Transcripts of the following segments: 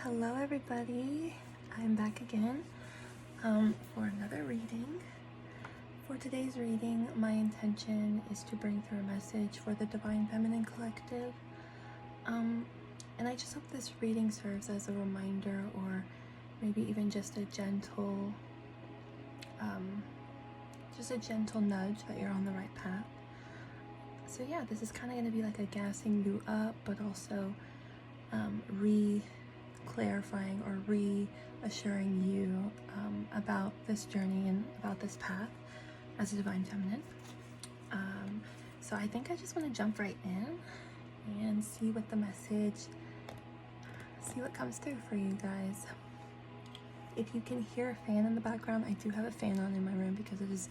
Hello everybody, I'm back again for another reading. For today's reading, my intention is to bring through a message for the Divine Feminine Collective. And I just hope this reading serves as a reminder, or maybe even just a gentle nudge that you're on the right path. So yeah, this is kind of going to be like a gassing you up, but also clarifying or reassuring you about this journey and about this path as a Divine Feminine. So I think I just want to jump right in and see what comes through for you guys. If you can hear a fan in the background, I do have a fan on in my room because it's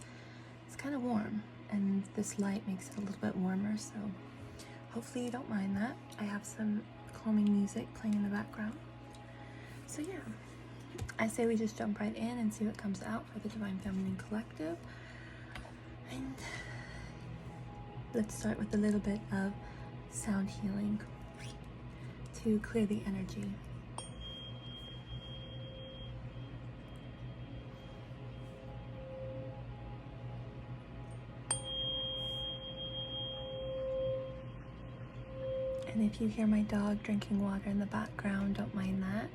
kind of warm, and this light makes it a little bit warmer, so hopefully you don't mind that. I have some calming music playing in the background. So yeah, I say we just jump right in and see what comes out for the Divine Feminine Collective. And let's start with a little bit of sound healing to clear the energy. And if you hear my dog drinking water in the background, don't mind that.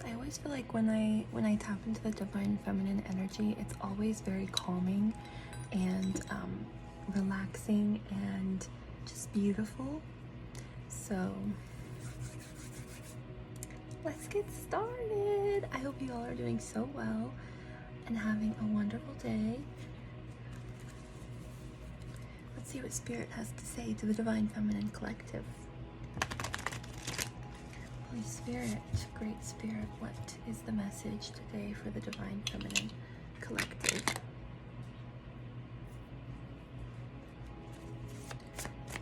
I always feel like when I tap into the Divine Feminine energy, it's always very calming and relaxing and just beautiful. So let's get started. I hope you all are doing so well and having a wonderful day. Let's see what Spirit has to say to the Divine Feminine Collective. Holy Spirit, Great Spirit, what is the message today for the Divine Feminine Collective?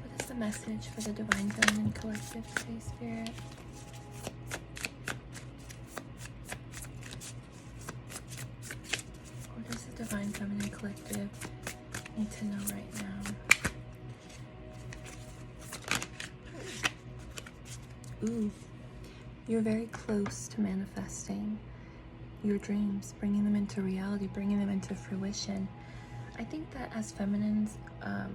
What is the message for the Divine Feminine Collective today, Spirit? What does the Divine Feminine Collective need to know right now? Ooh. You're very close to manifesting your dreams, bringing them into reality, bringing them into fruition. I think that as feminines, oh,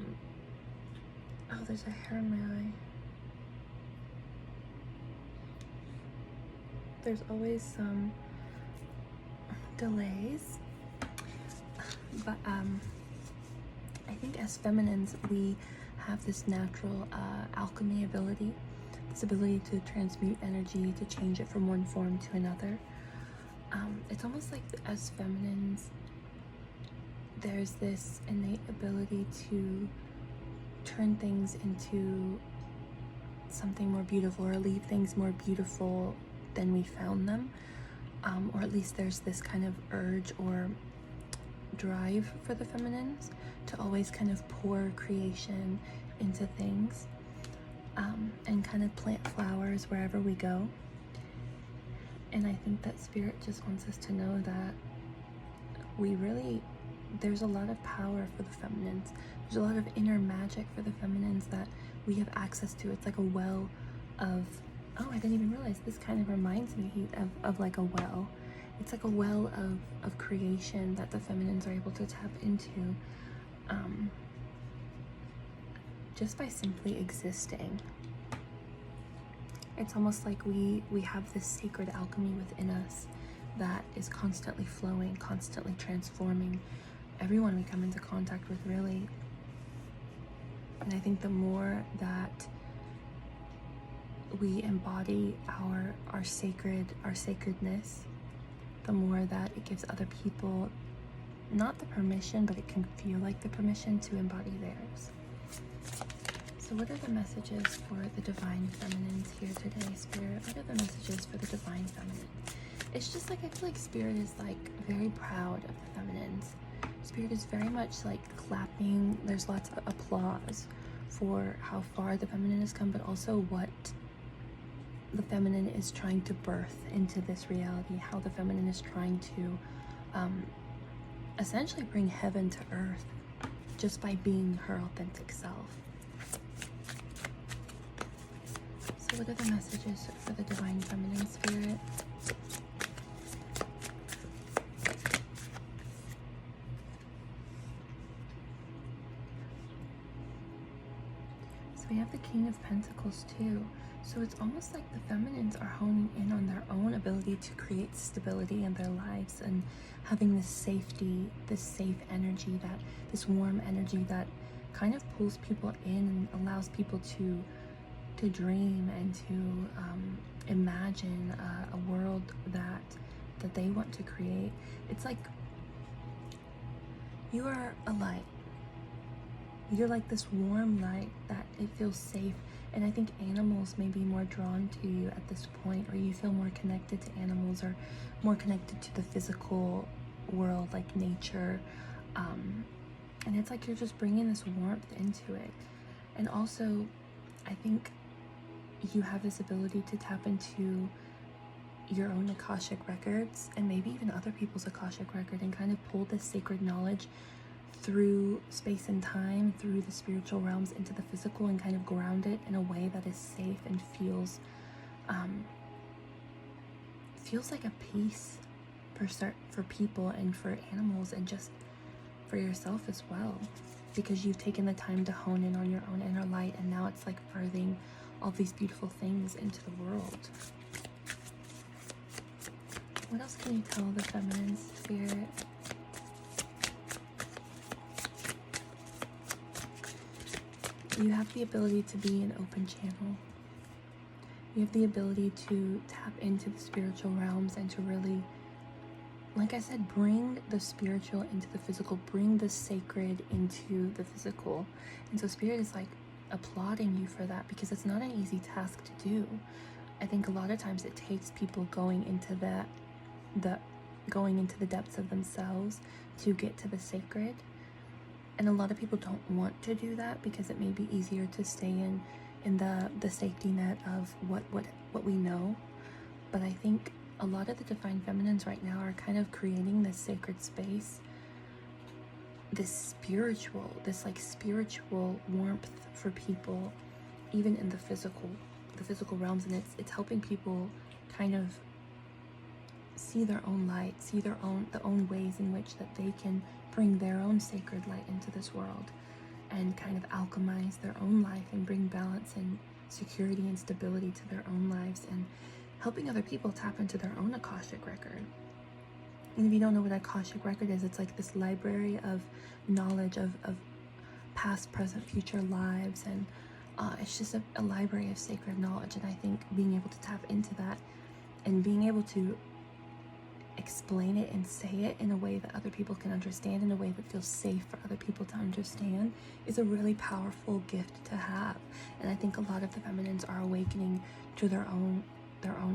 there's a hair in my eye. There's always some delays, but I think as feminines, we have this natural alchemy ability. This ability to transmute energy, to change it from one form to another. It's almost like as feminines, there's this innate ability to turn things into something more beautiful, or leave things more beautiful than we found them. Or at least there's this kind of urge or drive for the feminines to always kind of pour creation into things. And kind of plant flowers wherever we go. And I think that Spirit just wants us to know that there's a lot of power for the feminines. There's a lot of inner magic for the feminines that we have access to. It's like a well of, oh, I didn't even realize this kind of reminds me of like a well. It's like a well of creation that the feminines are able to tap into. Just by simply existing. It's almost like we have this sacred alchemy within us that is constantly flowing, constantly transforming everyone we come into contact with, really. And I think the more that we embody our sacredness, the more that it gives other people not the permission, but it can feel like the permission to embody theirs. So what are the messages for the Divine Feminines here today, Spirit? What are the messages for the Divine Feminine? It's just like, I feel like Spirit is like very proud of the feminines. Spirit is very much like clapping. There's lots of applause for how far the feminine has come, but also what the feminine is trying to birth into this reality, how the feminine is trying to essentially bring heaven to earth just by being her authentic self. So what are the messages for the Divine Feminine Spirit? So we have the King of Pentacles too. So it's almost like the feminines are honing in on their own ability to create stability in their lives and having this safety, this safe energy, this warm energy that kind of pulls people in and allows people to dream and to imagine a world that they want to create. It's like you are a light. You're like this warm light that it feels safe. And I think animals may be more drawn to you at this point, or you feel more connected to animals or more connected to the physical world, like nature. And it's like you're just bringing this warmth into it. And also, I think you have this ability to tap into your own Akashic records and maybe even other people's Akashic record and kind of pull this sacred knowledge through space and time, through the spiritual realms into the physical, and kind of ground it in a way that is safe and feels like a peace for people and for animals, and just for yourself as well, because you've taken the time to hone in on your own inner light, and now it's like birthing all these beautiful things into the world. What else can you tell the feminine spirit? You have the ability to be an open channel. You have the ability to tap into the spiritual realms and to really, like I said, bring the spiritual into the physical, bring the sacred into the physical. And so Spirit is like applauding you for that, because it's not an easy task to do. I think a lot of times it takes people going into the depths of themselves to get to the sacred. And a lot of people don't want to do that because it may be easier to stay in the safety net of what we know. But I think a lot of the Divine Feminines right now are kind of creating this sacred space, this spiritual warmth for people, even in the physical realms. And it's helping people kind of see their own light, see the own ways in which that they can bring their own sacred light into this world, and kind of alchemize their own life and bring balance and security and stability to their own lives, and helping other people tap into their own Akashic record. And if you don't know what Akashic record is, it's like this library of knowledge of past, present, future lives, and it's just a library of sacred knowledge. And I think being able to tap into that and being able to explain it and say it in a way that other people can understand, in a way that feels safe for other people to understand, is a really powerful gift to have. And I think a lot of the feminines are awakening to their own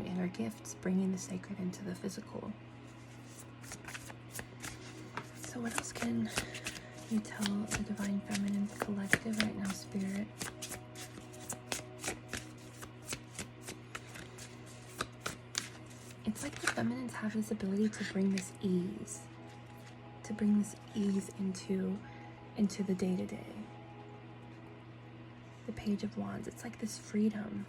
inner gifts, bringing the sacred into the physical. So what else can you tell the Divine Feminine Collective right now, Spirit? It's like the feminines have this ability to bring this ease, into the day-to-day. The Page of Wands, it's like this freedom.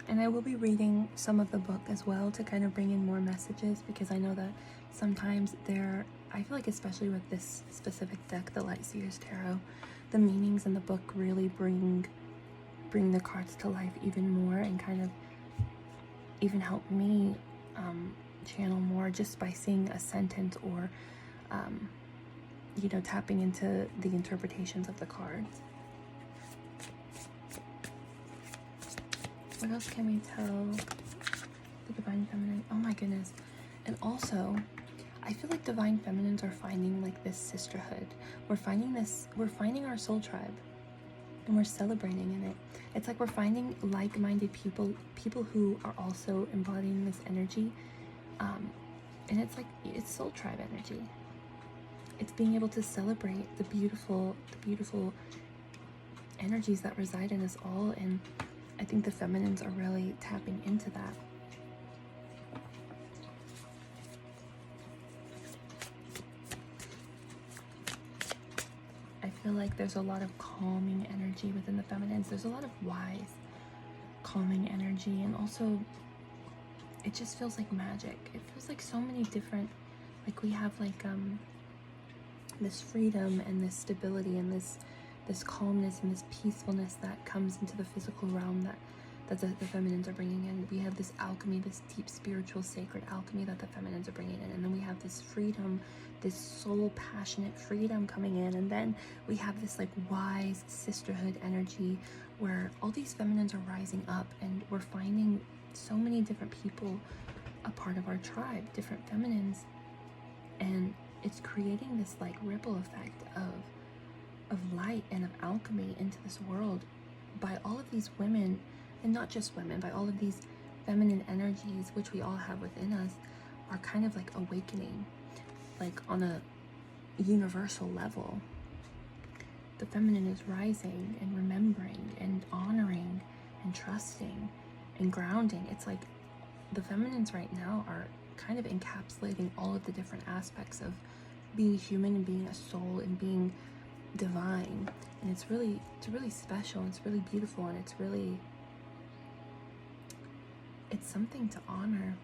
And I will be reading some of the book as well to kind of bring in more messages, because I know that sometimes I feel like, especially with this specific deck, the Light Seers Tarot, the meanings in the book really bring the cards to life even more, and kind of even help me channel more just by seeing a sentence or tapping into the interpretations of the cards. What else can we tell the Divine Feminine? Oh my goodness. And also, I feel like Divine Feminines are finding like this sisterhood. We're finding our soul tribe, and we're celebrating in it. It's like we're finding like-minded people who are also embodying this energy. And it's like, it's soul tribe energy. It's being able to celebrate the beautiful energies that reside in us all. And I think the feminines are really tapping into that. feel like there's a lot of calming energy within the feminines. There's a lot of wise, calming energy, and also it just feels like magic. It feels like so many different, like we have like this freedom and this stability and this calmness and this peacefulness that comes into the physical realm that the feminines are bringing in. We have this alchemy, this deep spiritual sacred alchemy that the feminines are bringing in, and then we have this freedom, this soul passionate freedom coming in, and then we have this like wise sisterhood energy where all these feminines are rising up, and we're finding so many different people a part of our tribe, different feminines, and it's creating this like ripple effect of light and of alchemy into this world by all of these women, and not just women, by all of these feminine energies which we all have within us, are kind of like awakening, like on a universal level. The feminine is rising and remembering and honoring and trusting and grounding. It's like the feminines right now are kind of encapsulating all of the different aspects of being human and being a soul and being divine, and it's really special, and it's really beautiful, and it's something to honor.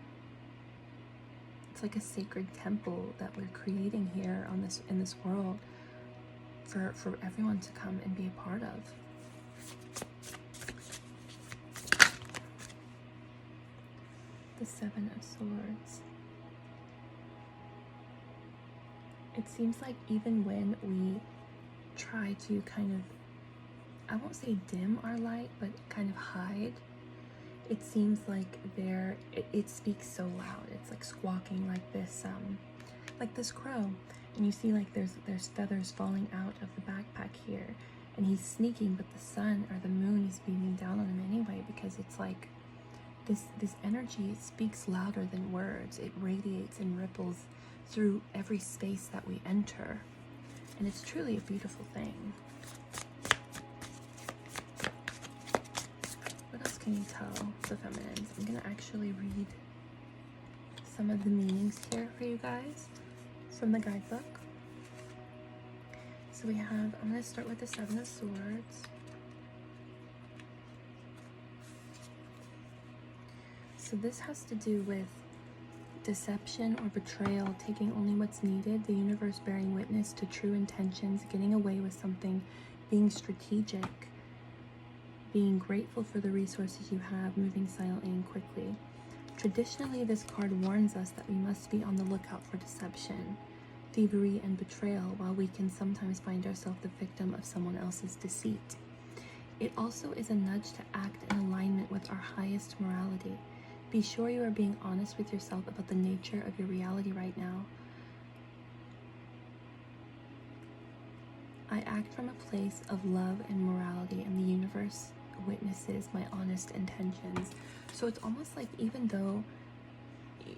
It's like a sacred temple that we're creating here on this in this world for everyone to come and be a part of. The Seven of Swords. It seems like even when we try to kind of, I won't say dim our light, but kind of hide, it seems like it speaks so loud. It's like squawking like this crow, and you see like there's feathers falling out of the backpack here, and he's sneaking, but the sun or the moon is beaming down on him anyway, because it's like this energy speaks louder than words. It radiates and ripples through every space that we enter, and it's truly a beautiful thing. What else can you tell the feminines? I'm gonna actually read some of the meanings here for you guys from the guidebook. So we have, I'm gonna start with the Seven of Swords. So this has to do with deception or betrayal, taking only what's needed, the universe bearing witness to true intentions, getting away with something, being strategic, being grateful for the resources you have, moving silently and quickly. Traditionally, this card warns us that we must be on the lookout for deception, thievery, and betrayal, while we can sometimes find ourselves the victim of someone else's deceit. It also is a nudge to act in alignment with our highest morality. Be sure you are being honest with yourself about the nature of your reality right now. I act from a place of love and morality, and the universe witnesses my honest intentions. So it's almost like, even though,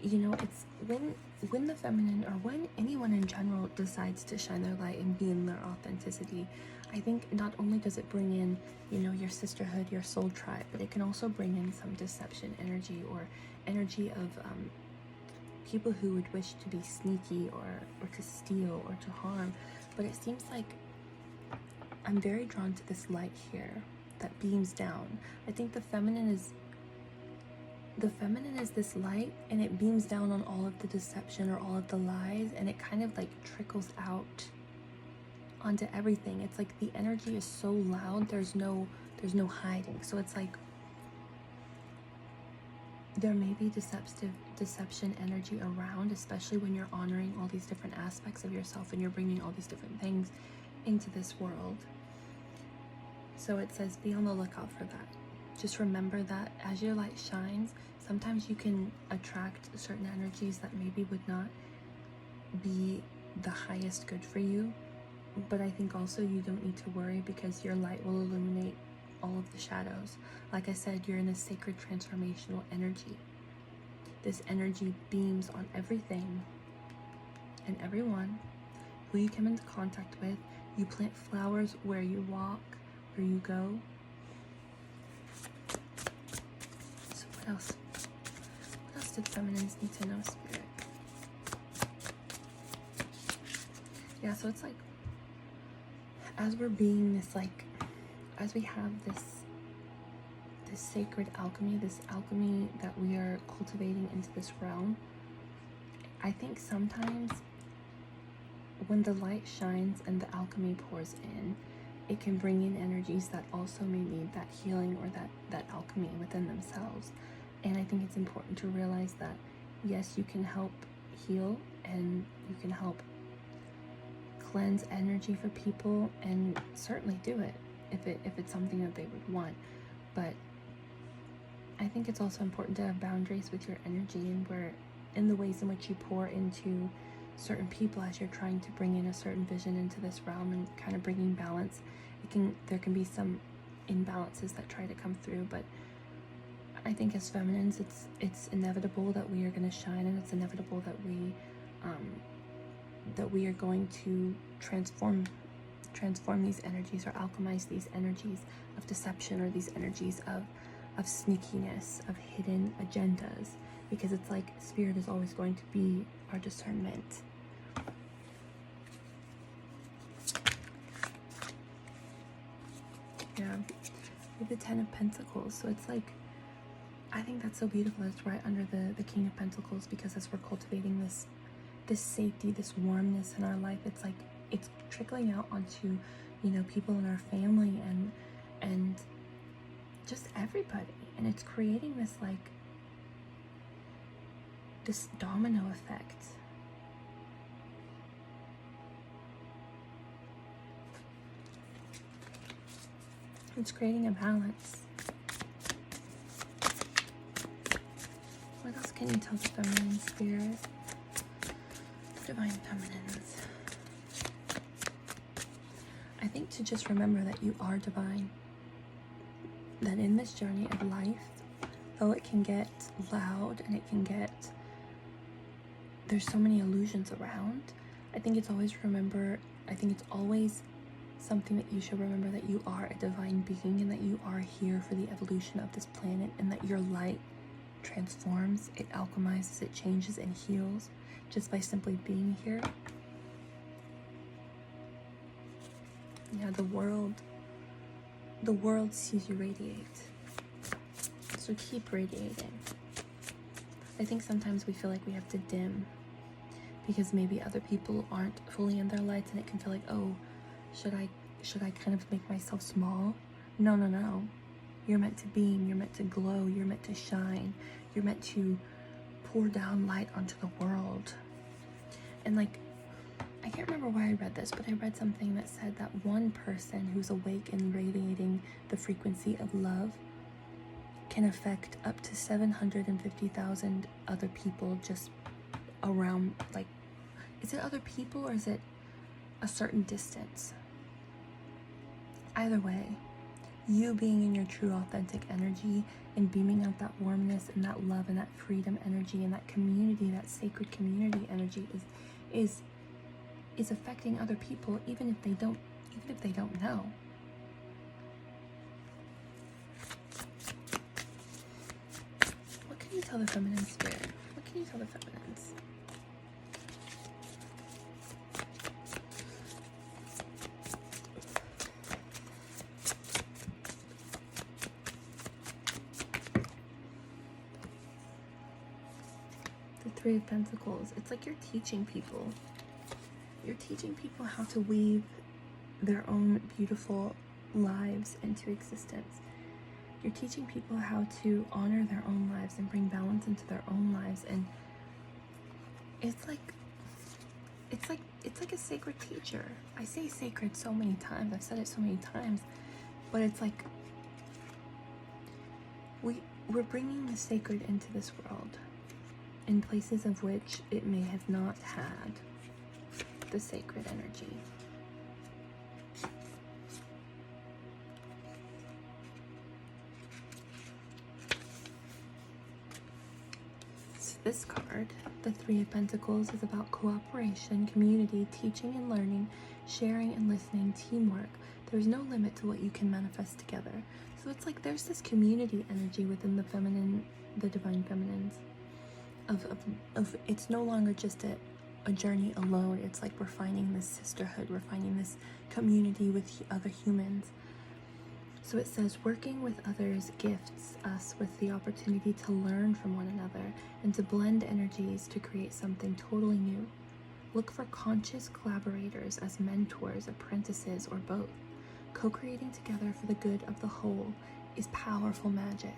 you know, it's when the feminine, or when anyone in general decides to shine their light and be in their authenticity, I think not only does it bring in, you know, your sisterhood, your soul tribe, but it can also bring in some deception energy, or energy of people who would wish to be sneaky, or to steal, or to harm. But it seems like I'm very drawn to this light here that beams down. I think the feminine is this light, and it beams down on all of the deception or all of the lies, and it kind of like trickles out onto everything. It's like the energy is so loud, there's no hiding. So it's like there may be deception energy around, especially when you're honoring all these different aspects of yourself and you're bringing all these different things into this world. So it says, be on the lookout for that. Just remember that as your light shines, sometimes you can attract certain energies that maybe would not be the highest good for you. But I think also you don't need to worry, because your light will illuminate all of the shadows. Like I said, you're in a sacred transformational energy. This energy beams on everything and everyone who you come into contact with. You plant flowers where you walk, where you go. So what else? What else do the feminines need to know, Spirit? Yeah, so it's like as we're being this, like, as we have this sacred alchemy, this alchemy that we are cultivating into this realm, I think sometimes when the light shines and the alchemy pours in, it can bring in energies that also may need that healing or that alchemy within themselves. And I think it's important to realize that, yes, you can help heal and you can help cleanse energy for people, and certainly do it if it's something that they would want. But I think it's also important to have boundaries with your energy, and where in the ways in which you pour into certain people as you're trying to bring in a certain vision into this realm and kind of bringing balance. There can be some imbalances that try to come through, but I think as feminines, it's inevitable that we are going to shine, and it's inevitable that we are going to transform these energies, or alchemize these energies of deception, or these energies of sneakiness, of hidden agendas, because it's like spirit is always going to be our discernment. Yeah, with the Ten of Pentacles, so it's like, I think that's so beautiful. It's right under the King of Pentacles, because as we're cultivating this safety, this warmness in our life, it's like it's trickling out onto, you know, people in our family and just everybody, and it's creating this, like, this domino effect. It's creating a balance. What else can you tell the feminine spirit? Divine feminines. I think to just remember that you are divine. That in this journey of life, though it can get loud and it can get, there's so many illusions around, I think it's always something that you should remember, that you are a divine being, and that you are here for the evolution of this planet, and that your light transforms, it alchemizes, it changes and heals just by simply being here. Yeah, the world sees you radiate, so keep radiating. I think sometimes we feel like we have to dim because maybe other people aren't fully in their lights, and it can feel like, oh, should I kind of make myself small? No. You're meant to beam, you're meant to glow, you're meant to shine, you're meant to pour down light onto the world. And, like, I can't remember where I read this, but I read something that said that one person who's awake and radiating the frequency of love can affect up to 750,000 other people just around, like, is it other people or is it a certain distance? Either way, you being in your true authentic energy and beaming out that warmness and that love and that freedom energy and that community, that sacred community energy is affecting other people, even if they don't know. What can you tell the feminine spirit? What can you tell the feminines? Three of Pentacles. It's like you're teaching people. You're teaching people how to weave their own beautiful lives into existence. You're teaching people how to honor their own lives and bring balance into their own lives. And it's like a sacred teacher. I say sacred so many times. I've said it so many times, but it's like we're bringing the sacred into this world, in places of which it may have not had the sacred energy. So this card, the Three of Pentacles, is about cooperation, community, teaching and learning, sharing and listening, teamwork. There's no limit to what you can manifest together. So it's like there's this community energy within the feminine, the divine feminines. Of it's no longer just a journey alone. It's like we're finding this sisterhood, we're finding this community with other humans. So it says, working with others gifts us with the opportunity to learn from one another and to blend energies to create something totally new. Look for conscious collaborators as mentors, apprentices, or both. Co-creating together for the good of the whole is powerful magic.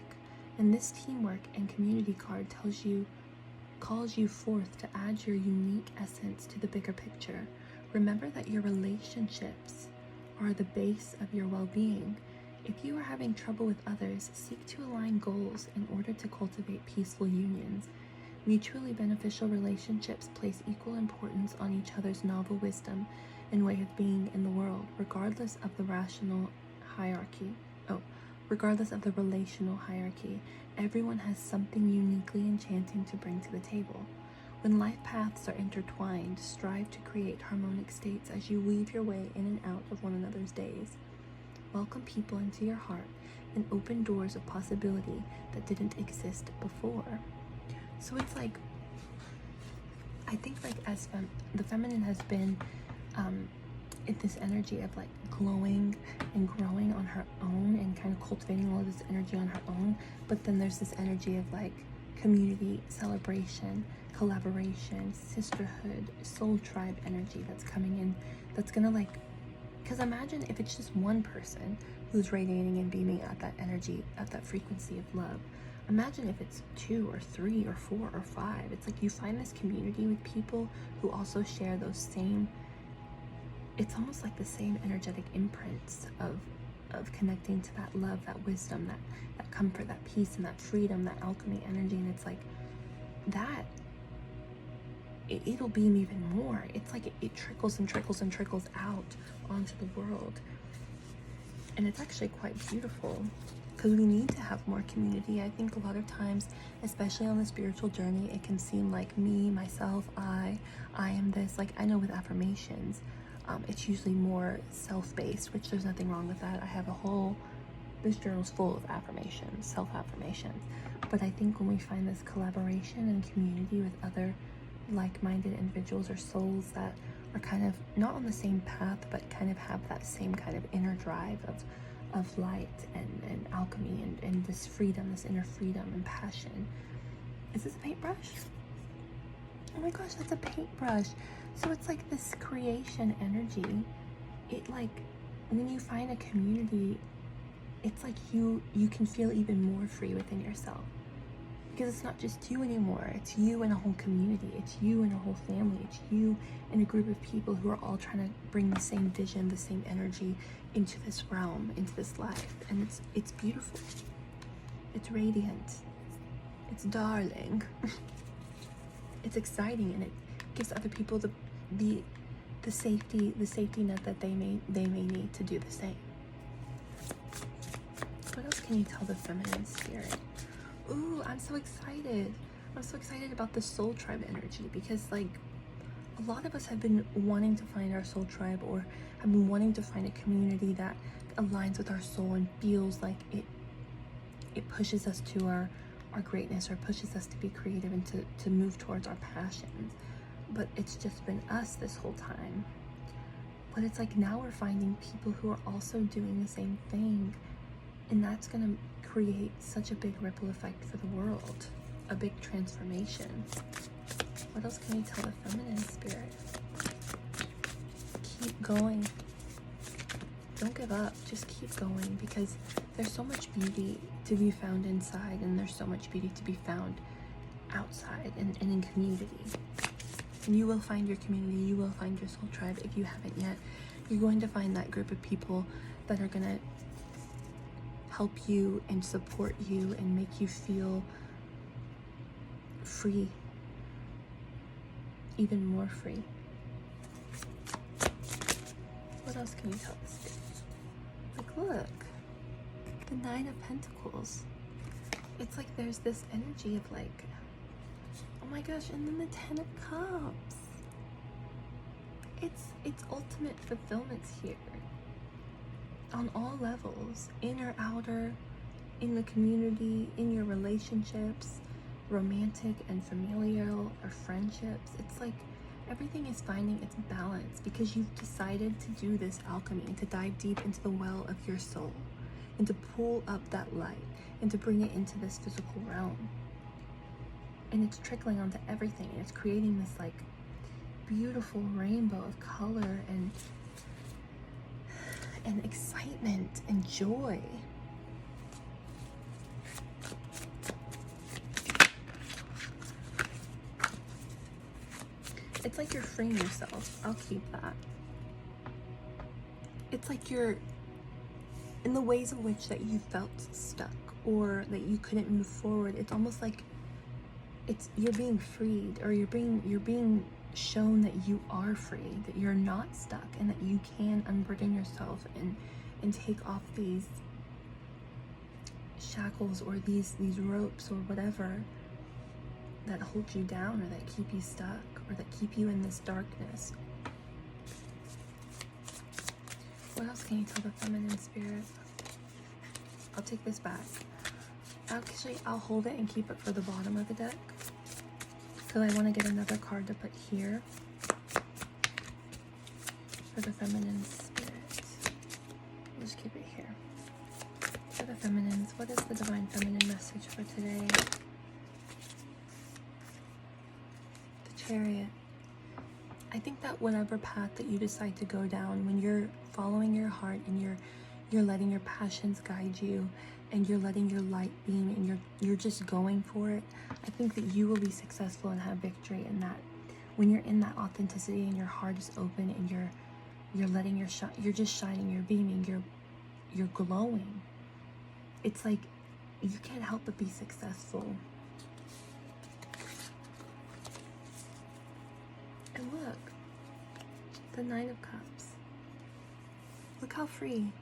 And this teamwork and community card calls you forth to add your unique essence to the bigger picture. Remember that your relationships are the base of your well-being. If you are having trouble with others, seek to align goals in order to cultivate peaceful unions. Mutually beneficial relationships place equal importance on each other's novel wisdom and way of being in the world, regardless of the regardless of the relational hierarchy. Everyone has something uniquely enchanting to bring to the table. When life paths are intertwined, strive to create harmonic states as you weave your way in and out of one another's days. Welcome people into your heart and open doors of possibility that didn't exist before. So it's like, I think like as the feminine has been in this energy of like glowing and growing on her own and kind of cultivating all of this energy on her own, but then there's this energy of like community, celebration, collaboration, sisterhood, soul tribe energy that's coming in, that's gonna like, because imagine if it's just one person who's radiating and beaming at that energy, at that frequency of love. Imagine if it's 2 or 3 or 4 or 5. It's like you find this community with people who also share those same, it's almost like the same energetic imprints of connecting to that love, that wisdom, that comfort, that peace, and that freedom, that alchemy energy. And it's like that, it'll beam even more. It's like it trickles and trickles and trickles out onto the world. And it's actually quite beautiful, because we need to have more community. I think a lot of times, especially on the spiritual journey, it can seem like me, myself, I am this. Like, I know with affirmations, it's usually more self-based, which there's nothing wrong with that. I have this journal's full of affirmations, self-affirmations. But I think when we find this collaboration and community with other like-minded individuals or souls that are kind of not on the same path, but kind of have that same kind of inner drive of light and alchemy and this freedom, this inner freedom and passion. Is this a paintbrush? Oh my gosh, that's a paintbrush. So it's like this creation energy. It like, when you find a community, it's like you can feel even more free within yourself. Because it's not just you anymore. It's you and a whole community. It's you and a whole family. It's you and a group of people who are all trying to bring the same vision, the same energy into this realm, into this life. And it's beautiful. It's radiant. It's darling. It's exciting, and it gives other people the safety net that they may need to do the same. What else can you tell the feminine spirit? Ooh, I'm so excited. I'm so excited about the soul tribe energy, because like a lot of us have been wanting to find our soul tribe, or have been wanting to find a community that aligns with our soul and feels like it pushes us to our greatness, or pushes us to be creative and to move towards our passions. But it's just been us this whole time. But it's like now we're finding people who are also doing the same thing, and that's gonna create such a big ripple effect for the world, a big transformation. What else can you tell the feminine spirit? Keep going. Don't give up, just keep going, because there's so much beauty to be found inside, and there's so much beauty to be found outside and in community. And you will find your community, you will find your soul tribe. If you haven't yet, you're going to find that group of people that are gonna help you and support you and make you feel free, even more free. What else can you tell the spirit? Like, look, the Nine of Pentacles. It's like there's this energy of like, oh my gosh, and then the Ten of Cups. It's ultimate fulfillments here. On all levels, inner, outer, in the community, in your relationships, romantic and familial, or friendships. It's like Everything is finding its balance because you've decided to do this alchemy and to dive deep into the well of your soul and to pull up that light and to bring it into this physical realm. And it's trickling onto everything, and it's creating this like beautiful rainbow of color and excitement and joy. It's like you're freeing yourself. I'll keep that. It's like you're in the ways in which that you felt stuck or that you couldn't move forward. It's almost like you're being freed, or you're being shown that you are free, that you're not stuck, and that you can unburden yourself and take off these shackles or these ropes or whatever that hold you down or that keep you stuck or that keep you in this darkness. What else can you tell the feminine spirit? I'll take this back. Actually, I'll hold it and keep it for the bottom of the deck because I want to get another card to put here for the feminine spirit. I'll just keep it here. For the feminines, what is the divine feminine message for today? The Chariot. I think that whatever path that you decide to go down, when you're following your heart and you're letting your passions guide you, and you're letting your light beam, and you're just going for it, I think that you will be successful and have victory in that. When you're in that authenticity and your heart is open and you're letting you're just shining, you're beaming, you're glowing. It's like you can't help but be successful. And look, the Nine of Cups. Look how free.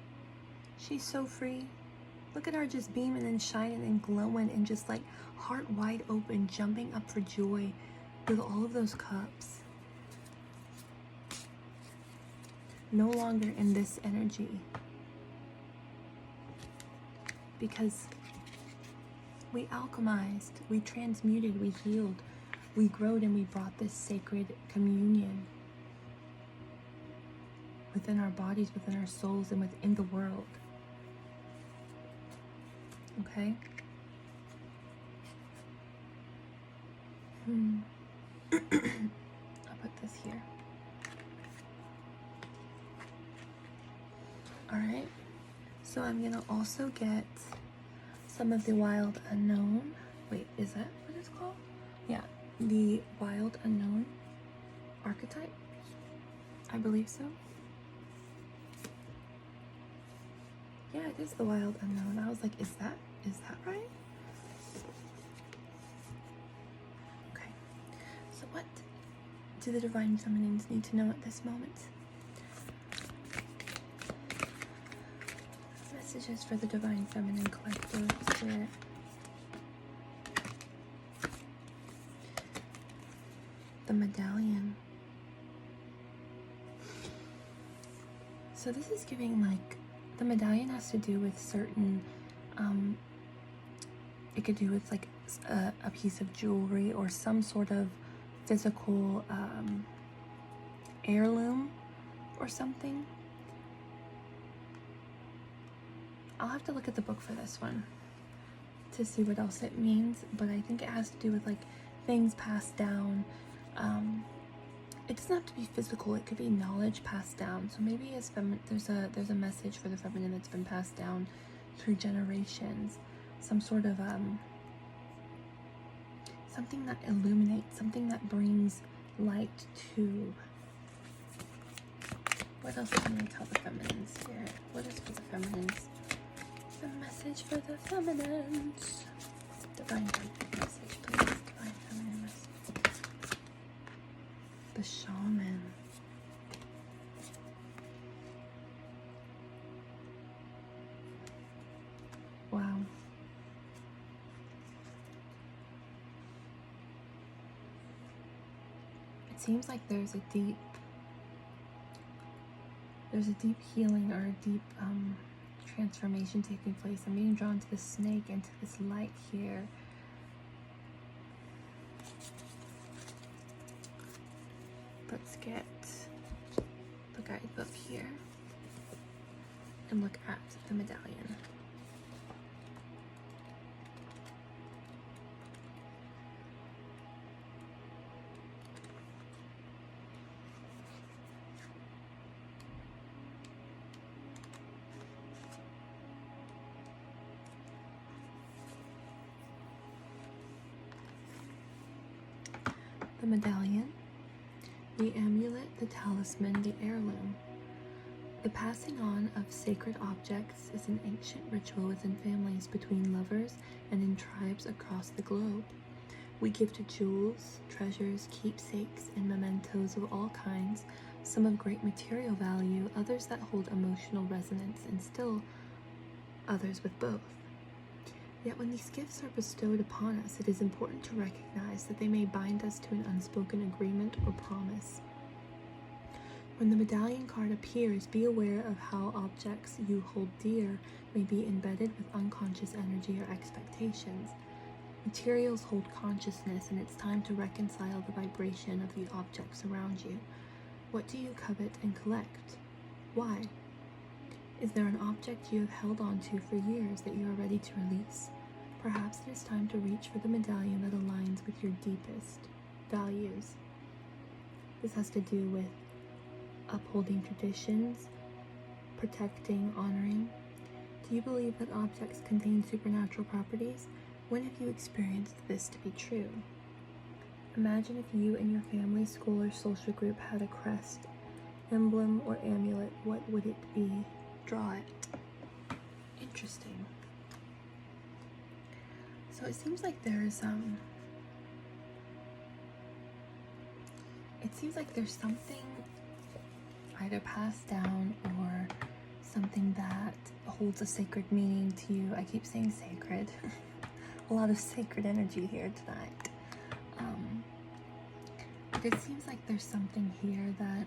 She's so free. Look at her just beaming and shining and glowing and just like heart wide open, jumping up for joy with all of those cups. No longer in this energy. Because we alchemized, we transmuted, we healed, we growed, and we brought this sacred communion within our bodies, within our souls, and within the world. Okay? I'll put this here. Alright, so I'm gonna also get some of the Wild Unknown. Wait, is that what it's called? Yeah, the Wild Unknown archetype. I believe so. Yeah, it is the Wild Unknown. I was like, is that right? Okay. So what do the Divine Feminines need to know at this moment? Messages for the Divine Feminine Collective Spirit. The Medallion. So this is giving like, the medallion has to do with certain, it could do with like a piece of jewelry or some sort of physical heirloom or something. I'll have to look at the book for this one to see what else it means, but I think it has to do with like things passed down. It doesn't have to be physical, it could be knowledge passed down. So maybe as there's a message for the feminine that's been passed down through generations. Some sort of something that illuminates, something that brings light to. What else can we tell the feminine spirit? What is for the feminines? The message for the feminines. Divine message, please. Divine feminine message. The Shaman. Wow. It seems like there's a deep healing or a deep transformation taking place. I'm being drawn to the snake and to this light here. let's get the guidebook here and look at the medallion. The medallion, the amulet, the talisman, the heirloom. The passing on of sacred objects is an ancient ritual within families, between lovers, and in tribes across the globe. We give to jewels, treasures, keepsakes, and mementos of all kinds, some of great material value, others that hold emotional resonance, and still others with both. Yet when these gifts are bestowed upon us, it is important to recognize that they may bind us to an unspoken agreement or promise. When the medallion card appears, be aware of how objects you hold dear may be embedded with unconscious energy or expectations. Materials hold consciousness, and it's time to reconcile the vibration of the objects around you. What do you covet and collect? Why? Is there an object you have held on to for years that you are ready to release? Perhaps it is time to reach for the medallion that aligns with your deepest values. This has to do with upholding traditions, protecting, honoring. Do you believe that objects contain supernatural properties? When have you experienced this to be true? Imagine if you and your family, school, or social group had a crest, emblem, or amulet. What would it be? Draw it. Interesting. So it seems like there's something either passed down or something that holds a sacred meaning to you. I keep saying sacred. A lot of sacred energy here tonight. But it seems like there's something here that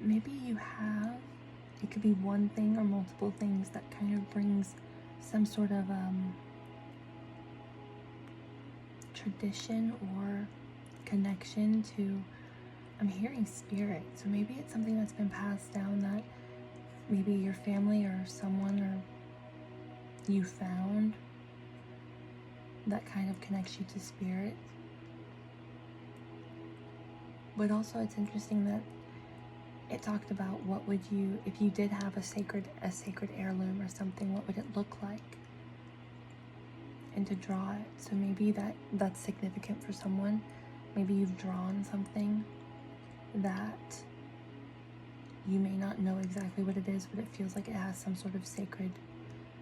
maybe you have. It could be one thing or multiple things that kind of brings some sort of tradition or connection to, I'm hearing spirit. So maybe it's something that's been passed down that maybe your family or someone or you found that kind of connects you to spirit. But also it's interesting that it talked about what would you, if you did have a sacred heirloom or something, what would it look like? And to draw it. So maybe that's significant for someone. Maybe you've drawn something that you may not know exactly what it is, but it feels like it has some sort of sacred,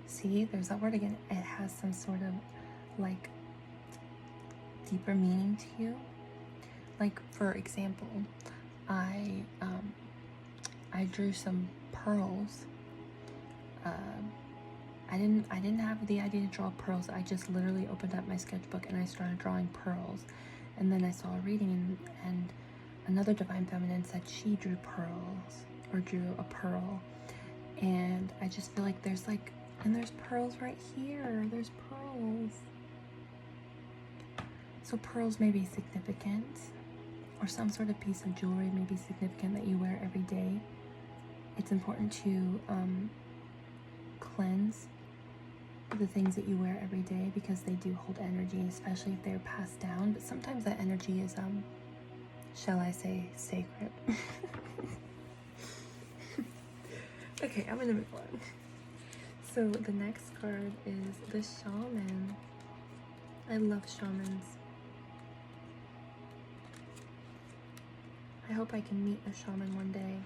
see, there's that word again, it has some sort of like deeper meaning to you. Like, for example, I drew some pearls. I didn't have the idea to draw pearls. I just literally opened up my sketchbook and I started drawing pearls. And then I saw a reading and another Divine Feminine said she drew pearls or drew a pearl. And I just feel like there's pearls right here. There's pearls. So pearls may be significant, or some sort of piece of jewelry may be significant that you wear every day. It's important to cleanse the things that you wear every day because they do hold energy, especially if they're passed down. But sometimes that energy is, shall I say, sacred. Okay, I'm gonna move on. So the next card is the Shaman. I love shamans. I hope I can meet a shaman one day.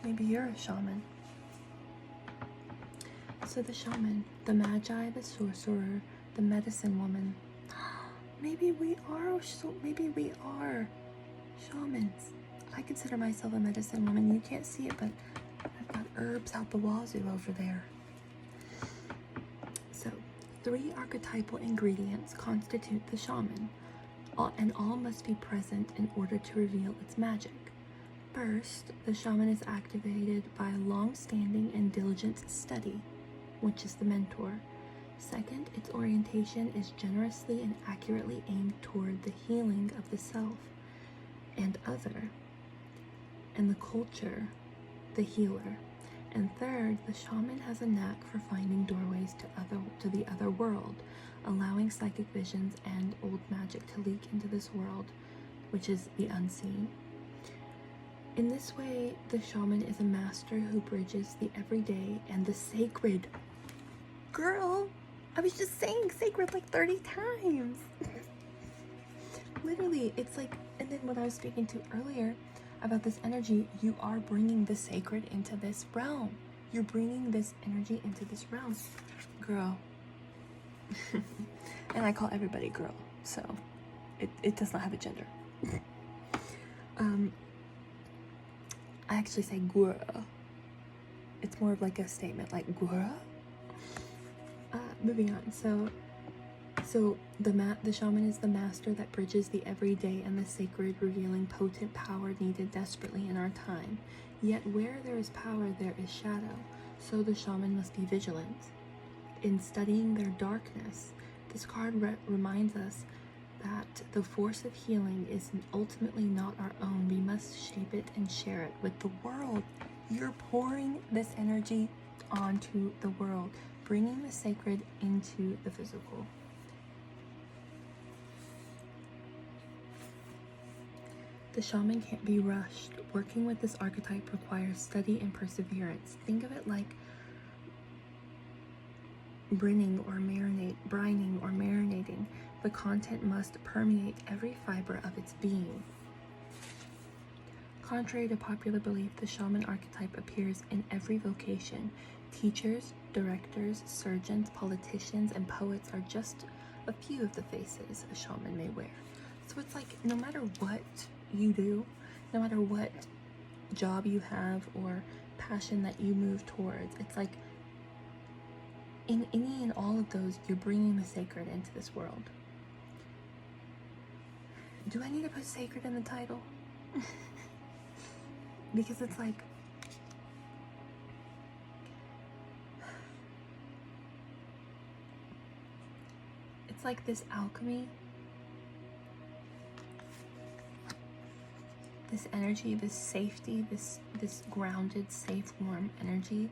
Maybe you're a shaman. So the shaman, the magi, the sorcerer, the medicine woman. Maybe we are shamans. I consider myself a medicine woman. You can't see it, but I've got herbs out the wazoo over there. So 3 archetypal ingredients constitute the shaman, and all must be present in order to reveal its magic. First, the shaman is activated by long-standing and diligent study, which is the mentor. Second, its orientation is generously and accurately aimed toward the healing of the self and other, and the culture, the healer. And third, the shaman has a knack for finding doorways to the other world, allowing psychic visions and old magic to leak into this world, which is the unseen. In this way, the shaman is a master who bridges the everyday and the sacred. Girl, I was just saying sacred like 30 times. Literally, it's like, and then what I was speaking to earlier about this energy, you are bringing the sacred into this realm. You're bringing this energy into this realm. Girl. And I call everybody girl, so it does not have a gender. I actually say girl. It's more of like a statement, like girl. Moving on. So the shaman is the master that bridges the everyday and the sacred, revealing potent power needed desperately in our time. Yet where there is power, there is shadow. So the shaman must be vigilant. In studying their darkness, this card reminds us that the force of healing is ultimately not our own. We must shape it and share it with the world. You're pouring this energy onto the world, bringing the sacred into the physical. The shaman can't be rushed. Working with this archetype requires study and perseverance. Think of it like brining or marinating. The content must permeate every fiber of its being. Contrary to popular belief, the shaman archetype appears in every vocation. Teachers, directors, surgeons, politicians, and poets are just a few of the faces a shaman may wear. So it's like, no matter what you do, no matter what job you have or passion that you move towards, it's like in any and all of those, you're bringing the sacred into this world. Do I need to put sacred in the title? Because it's like, this alchemy, this energy, this safety, this grounded, safe, warm energy,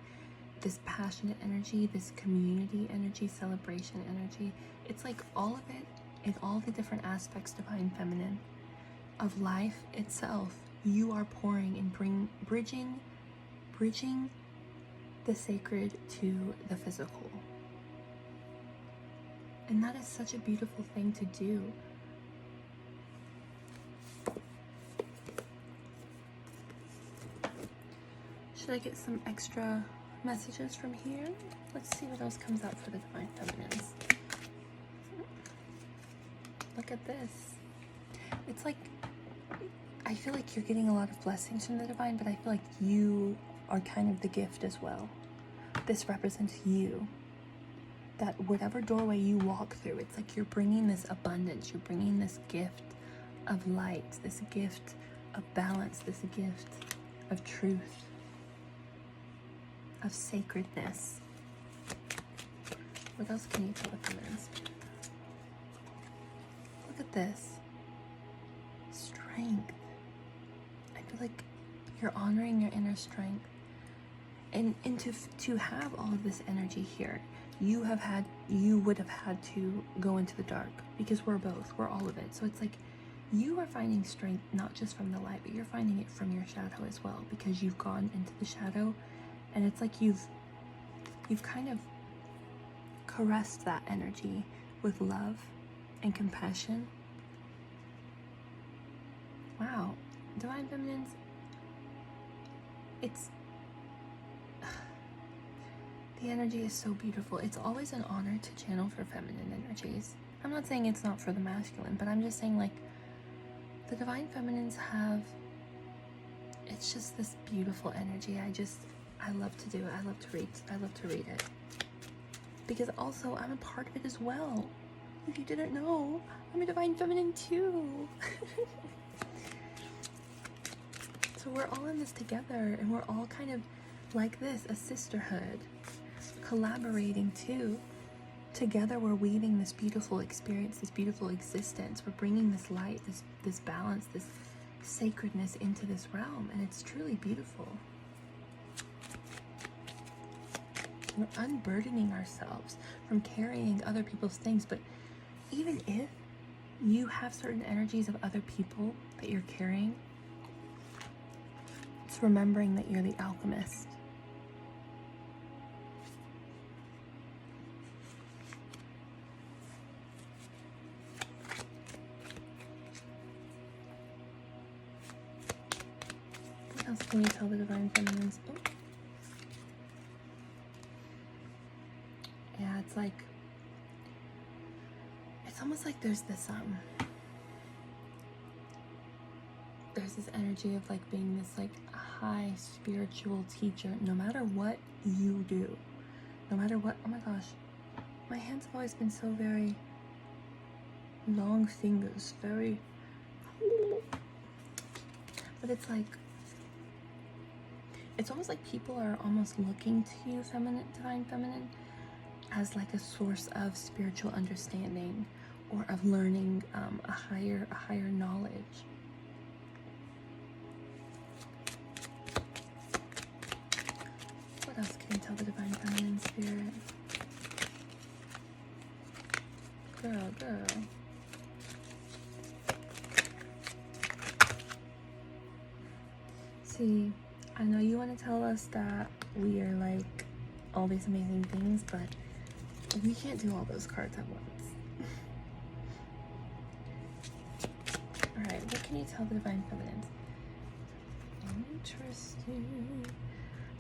this passionate energy, this community energy, celebration energy. It's like all of it in all the different aspects, divine feminine, of life itself. You are pouring and bridging the sacred to the physical. And that is such a beautiful thing to do. Should I get some extra messages from here? Let's see what else comes out for the divine feminines. Look at this. It's like, I feel like you're getting a lot of blessings from the divine, but I feel like you are kind of the gift as well. This represents you. That whatever doorway you walk through, it's like you're bringing this abundance, you're bringing this gift of light, this gift of balance, this gift of truth, of sacredness. What else can you tell the feminines? Look at this. Strength. I feel like you're honoring your inner strength. And to have all of this energy here, you would have had to go into the dark, because we're all of it. So it's like you are finding strength not just from the light, but you're finding it from your shadow as well, because you've gone into the shadow, and it's like you've kind of caressed that energy with love and compassion. Wow, divine feminines, the energy is so beautiful. It's always an honor to channel for feminine energies. I'm not saying it's not for the masculine, but I'm just saying, like, the divine feminines have, it's just this beautiful energy. I love to do it. I love to read it. Because also, I'm a part of it as well. If you didn't know, I'm a divine feminine too. So we're all in this together, and we're all kind of like this, a sisterhood, collaborating too. together we're weaving this beautiful experience, this beautiful existence. We're bringing this light, this balance, this sacredness into this realm, and it's truly beautiful. We're unburdening ourselves from carrying other people's things. But even if you have certain energies of other people that you're carrying, it's remembering that you're the alchemist. What else can you tell the Divine Feminines? Oh. Yeah, it's like, it's almost like there's this energy of like being this like high spiritual teacher. No matter what you do, no matter what, oh my gosh, my hands have always been so very long fingers, very, but it's like, it's almost like people are almost looking to you, Divine Feminine, as like a source of spiritual understanding or of learning a higher knowledge. What else can you tell the Divine Feminine Spirit? Girl. See, I know you want to tell us that we are like all these amazing things, but we can't do all those cards at once. Alright, what can you tell the Divine Feminines? Interesting.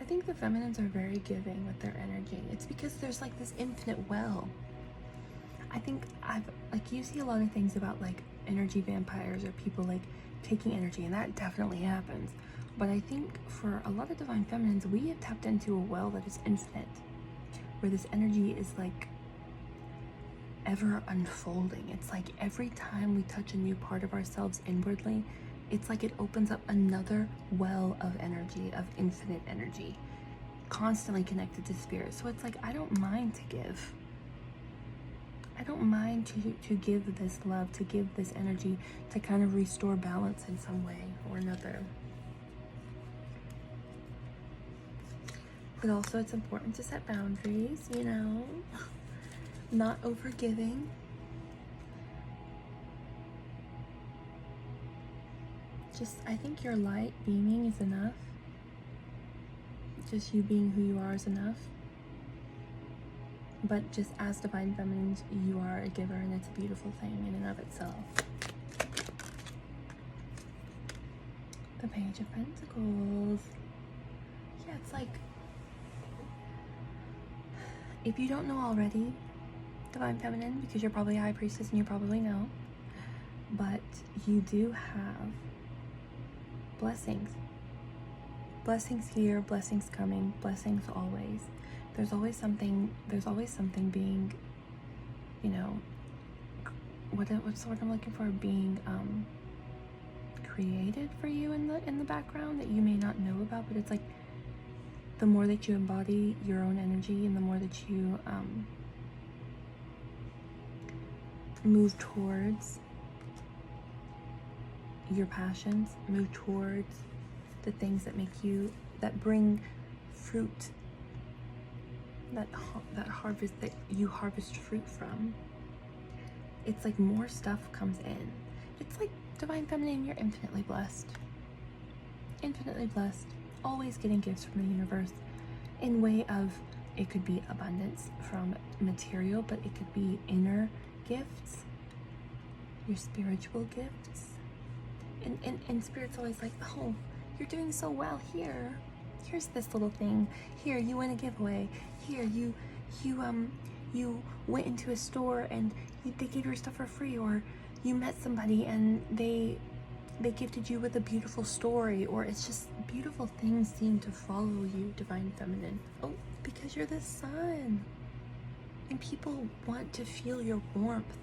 I think the Feminines are very giving with their energy. It's because there's like this infinite well. I think you see a lot of things about like energy vampires or people like taking energy, and that definitely happens. But I think for a lot of Divine Feminines, we have tapped into a well that is infinite, where this energy is like ever unfolding. It's like every time we touch a new part of ourselves inwardly, it's like it opens up another well of energy, of infinite energy, constantly connected to spirit. So it's like, I don't mind to give. I don't mind to give this love, to give this energy, to kind of restore balance in some way or another. But also it's important to set boundaries, you know, not overgiving. Just, I think your light beaming is enough. Just you being who you are is enough. But just as Divine Feminines, you are a giver, and it's a beautiful thing in and of itself. The Page of Pentacles. Yeah, it's like, if you don't know already, Divine Feminine, because you're probably a High Priestess and you probably know, but you do have blessings. Blessings here, blessings coming, blessings always. There's always something being, you know, what's the word I'm looking for? Being created for you in the background that you may not know about. But it's like, the more that you embody your own energy, and the more that you move towards your passions, move towards the things that that bring fruit, that you harvest fruit from, it's like more stuff comes in. It's like, Divine Feminine, you're infinitely blessed. Infinitely blessed. Always getting gifts from the universe in way of, it could be abundance from material, but it could be inner gifts, your spiritual gifts. And Spirit's always like, oh, you're doing so well here. Here's this little thing. Here, you win a giveaway. Here, you went into a store and they gave your stuff for free, or you met somebody and they gifted you with a beautiful story, or it's just beautiful things seem to follow you, Divine Feminine. Oh, because you're the sun. And people want to feel your warmth,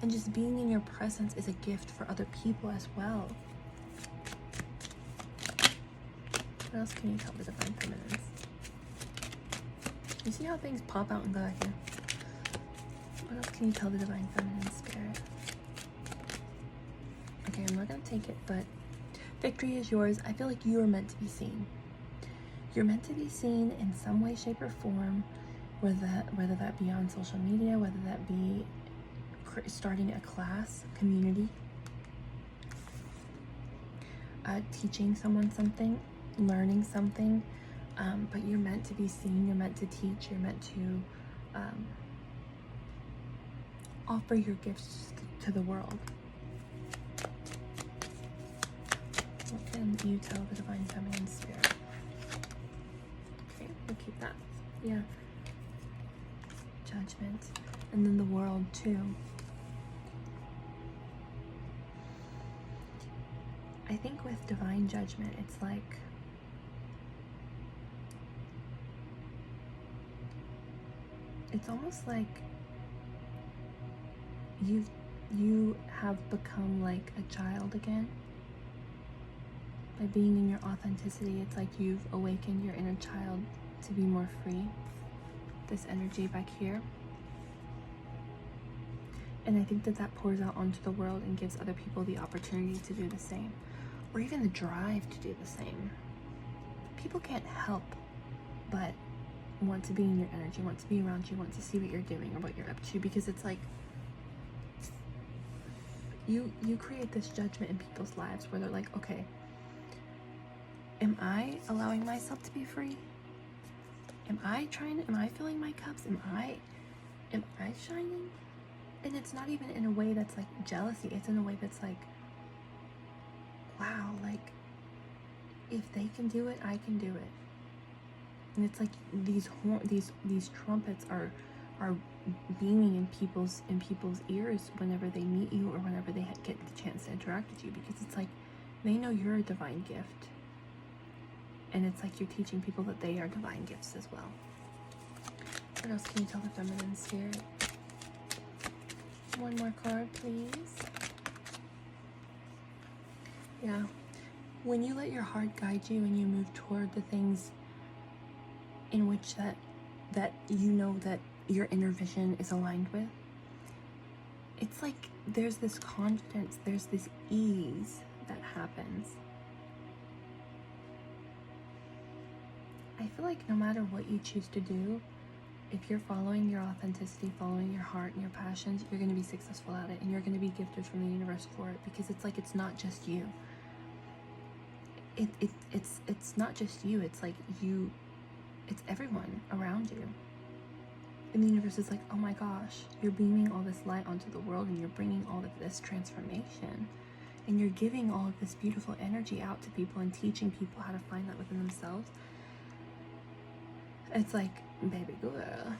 and just being in your presence is a gift for other people as well. What else can you tell the Divine Feminines? You see how things pop out and go here? What else can you tell the Divine Feminine Spirit? Okay, I'm not going to take it, but victory is yours. I feel like you are meant to be seen. You're meant to be seen in some way, shape, or form, whether that be on social media, whether that be starting a class, community, teaching someone something, learning something, but you're meant to be seen, you're meant to teach, you're meant to offer your gifts to the world. What can you tell the Divine Feminine Spirit? Okay, we'll keep that. Yeah. Judgment. And then the world too. I think with divine judgment, it's like it's almost like you have become like a child again. By being in your authenticity, it's like you've awakened your inner child to be more free. This energy back here. And I think that that pours out onto the world and gives other people the opportunity to do the same. Or even the drive to do the same. People can't help but want to be in your energy, want to be around you, want to see what you're doing or what you're up to, because it's like you create this judgment in people's lives where they're like, okay, am I allowing myself to be free? Am I filling my cups? Am I shining? And it's not even in a way that's like jealousy. It's in a way that's like, wow, like if they can do it, I can do it. And it's like these trumpets are beaming in people's ears whenever they meet you or whenever they get the chance to interact with you, because it's like they know you're a divine gift. And it's like you're teaching people that they are divine gifts as well. What else can you tell the Feminine Spirit? One more card, please. Yeah. When you let your heart guide you and you move toward the things in which that you know that your inner vision is aligned with, it's like there's this confidence, there's this ease that happens. I feel like no matter what you choose to do, if you're following your authenticity, following your heart and your passions, you're going to be successful at it, and you're going to be gifted from the universe for it, because it's like it's not just you. It's not just you. It's like you. It's everyone around you. And the universe is like, oh my gosh, you're beaming all this light onto the world, and you're bringing all of this transformation, and you're giving all of this beautiful energy out to people and teaching people how to find that within themselves. It's like, baby girl,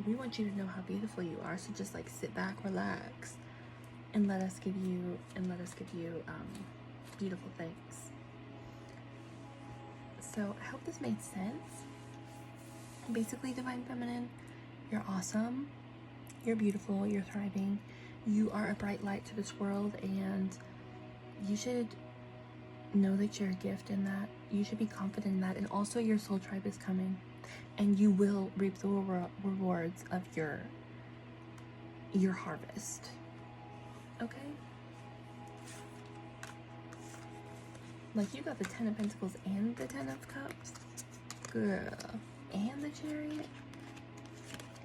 we want you to know how beautiful you are, so just like sit back, relax, and let us give you beautiful things. So I hope this made sense. Basically, Divine Feminine, you're awesome, you're beautiful, you're thriving, you are a bright light to this world, and you should know that you're a gift in that. You should be confident in that. And also, your soul tribe is coming, and you will reap the rewards of your harvest. Okay? Like, you got the 10 of Pentacles and the 10 of Cups. Girl. And the Chariot.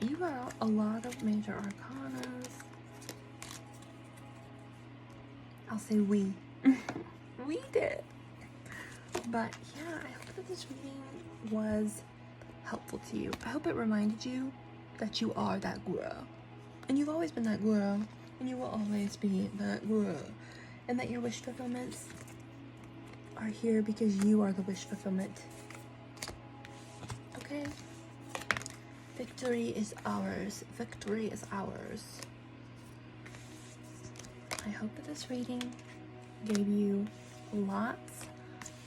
You got a lot of major arcanas. I'll say we. We did. But yeah, I hope that this reading was helpful to you. I hope it reminded you that you are that girl. And you've always been that girl. And you will always be that girl. And that your wish fulfillments are here because you are the wish fulfillment. Okay? Victory is ours. Victory is ours. I hope that this reading gave you lots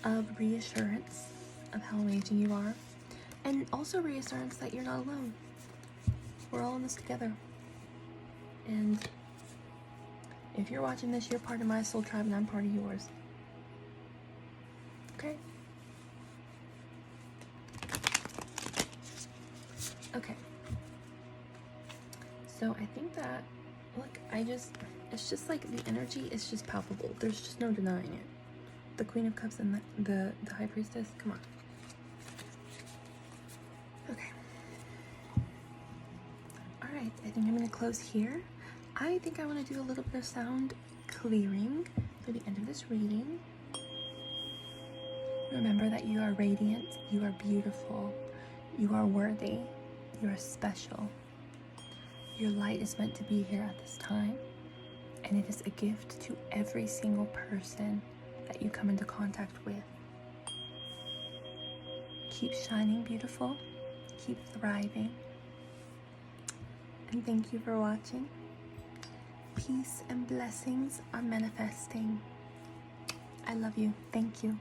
of reassurance of how amazing you are, and also reassurance that you're not alone. We're all in this together. And if you're watching this, you're part of my soul tribe and I'm part of yours. Okay? Okay. So it's just like the energy is just palpable. There's just no denying it. The Queen of Cups and the High Priestess, come on. Okay. All right, I think I'm gonna close here. I think I want to do a little bit of sound clearing for the end of this reading. Remember that you are radiant, you are beautiful, you are worthy, you are special. Your light is meant to be here at this time, and it is a gift to every single person that you come into contact with. Keep shining beautiful, keep thriving, and thank you for watching. Peace and blessings are manifesting. I love you. Thank you.